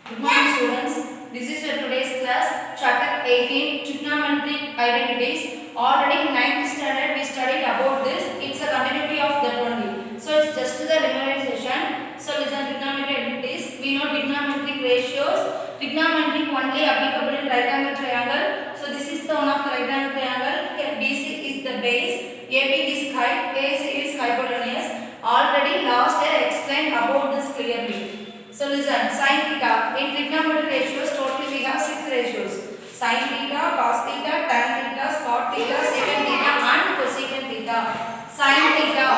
Good morning students. This is your today's class, chapter 18, trigonometric identities. Already in 9th standard we studied about this. It's a continuity of that only. So it's just the memorization. So listen, trigonometric identities. We know trigonometric ratios. Trigonometric only applicable in right angle triangle. So this is the one of the right angle triangle. BC is the base. AB is height. AC is hypotenuse. Already last year I explained about this clearly. So listen, sin theta. In trigonometric ratios, totally we have 6 ratios. Sin theta, cos theta, tan theta, cot theta, secant theta and cosecant theta. Sin theta.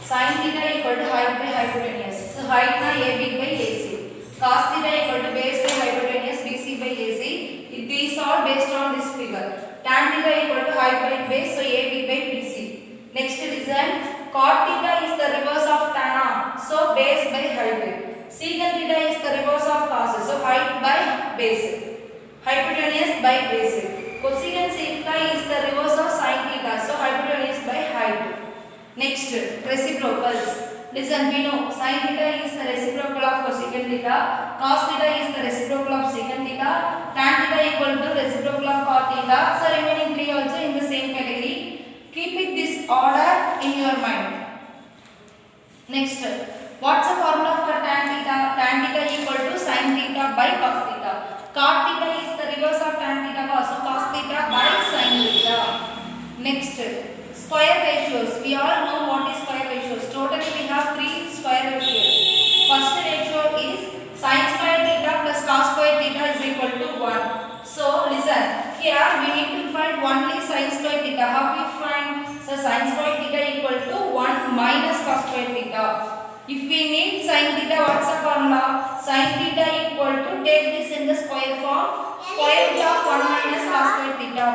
Sin theta equal to height by hypotenuse. So height na AB by AC. Cos theta equal to base by hypotenuse BC by AC. These are based on this figure. Tan theta equal to height by base, so AB by BC. Next listen. Cot theta is the reverse of tan, so base by height. Secant theta is the reverse of cos, so height by base. Hypotenuse by base. Cosecant theta is the reverse of sin theta, so hypotenuse by height. Next, reciprocals. Listen, we know sin theta is the reciprocal of cosecant theta, cos theta is the reciprocal of secant theta, tan theta equal to reciprocal of cot theta. So remaining three also in the same category. Keep it this order in your mind. Next, what's the formula for tan theta? Tan theta equal to sin theta by cos theta. Cot theta is the reverse of tan theta, so cos theta by sin theta. Next, square ratios. We all know what is square ratios. Totally we have 3 square ratios. First ratio is sin square theta plus cos square theta is equal to 1. So listen. Here we need to find only sin square theta. How we find? So sin square theta equal to 1 minus cos square theta. If we need sin theta, what's the formula? Sin theta equal to, take this in the square form, square root of 1 minus cos square theta.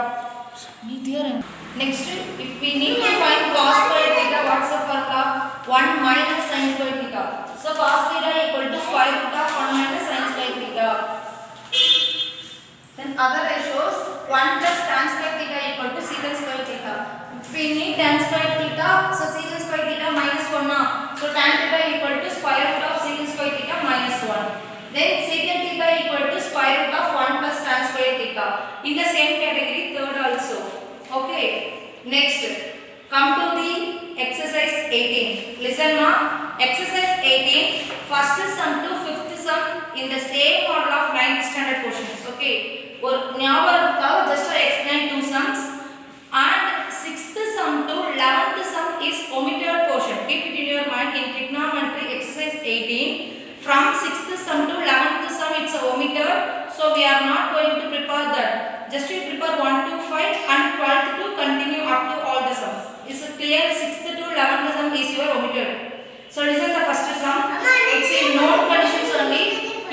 Next, if we need to find cos square theta, what's the formula? 1 minus sin square theta. So cos theta equal to square root of 1 minus sin square theta. Then other ratios, 1 plus tan square theta equal to secant square theta. If we need tan square theta, so secant square theta minus 1 na. So tan theta equal to square root of secant square theta minus 1. Then secant theta equal to square root of 1 plus tan square theta. In the same category, third also. Okay. Next, come to the exercise 18. Listen ma. Exercise 18, first sum to fifth sum in the same order of 9th standard questions. Okay. Or just to explain 2 sums, and 6th sum to 11th sum is omitted portion. Keep it in your mind. In trigonometry exercise 18, from 6th sum to 11th sum it's omitted, so we are not going to prepare that. Just we prepare 1 to 5 and 12th to continue up to all the sums. Is it clear? 6th to 11th sum is your omitted. So listen the first sum. It's in known conditions only.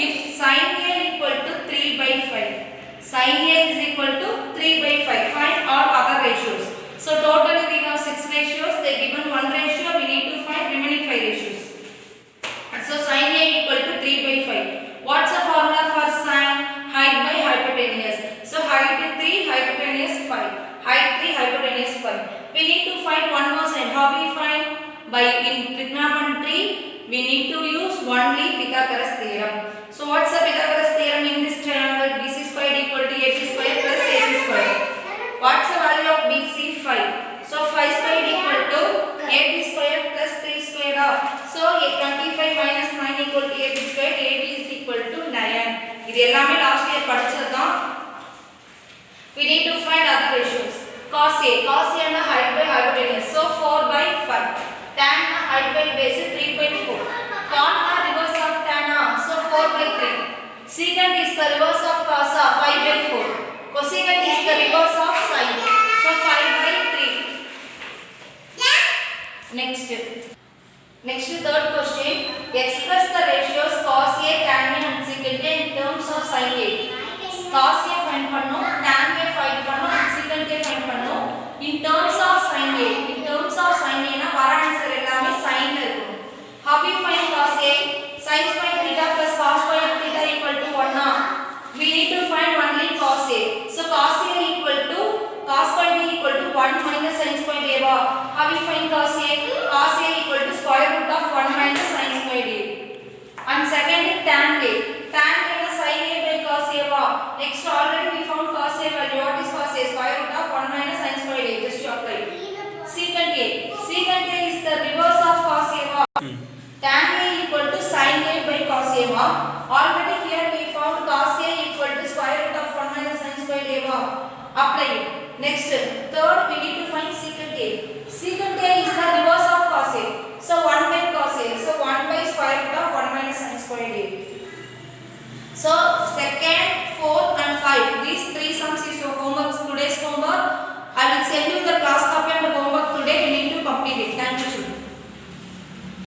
If sin A equal to 3 by 5. Sin A is equal to 3 by 5. Find all other ratios. So totally we have 6 ratios. They given 1 ratio. We need to find remaining 5 ratios. So sin A equal to 3 by 5. What's the formula for sin? Height by hypotenuse. So height 3, hypotenuse 5. Height 3, hypotenuse 5. We need to find one more side. How we find? By in trigonometry, we need to use only Pythagoras theorem. So what's the Pythagoras theorem in this triangle? BC squared equal to AB squared plus AC squared. What's the value of BC? 5. So 5 squared equal to AB squared plus 3 squared of. So 25 minus 9 equal to AB squared. AB is equal to 9. இது எல்லாமே last year படிச்சதுதான். We need to find other ratios. Cos A. Cos A na height by hypotenuse. So 4 by 5. Tan na height by base 3 by 4. Cot na reverse of tan na. So 4 by 3. Secant is the reverse of cos 5 by 4. Cosecant is the reverse of sin. So 5 by 3. Next third question. Express the ratios cos A, tan A and secant A in terms of sin A. Cos A find பண்ணோம், tan A find பண்ணோம், secant A find பண்ணோம். In terms of sin A. In terms of sin A na வர answer எல்லாமே sin ல இருக்கும். How we find cos A? Sin square theta plus cos square theta equal to 1 na. We need to find only cos A. So cos A equal to cos square A equal to 1 minus sin square A. How we find cos A? Cos A equal to square root of 1 minus sin square A. And second tan A. Already here we found cos A equal to square root of 1 minus sin squared A. Apply it. Next, third we need to find secant A. Secant A is the reverse of cos A. So 1 by cos A. So 1 by square root of 1 minus sin squared A. So second, fourth and 5. These three sums is your homework, today's homework. I will send you the class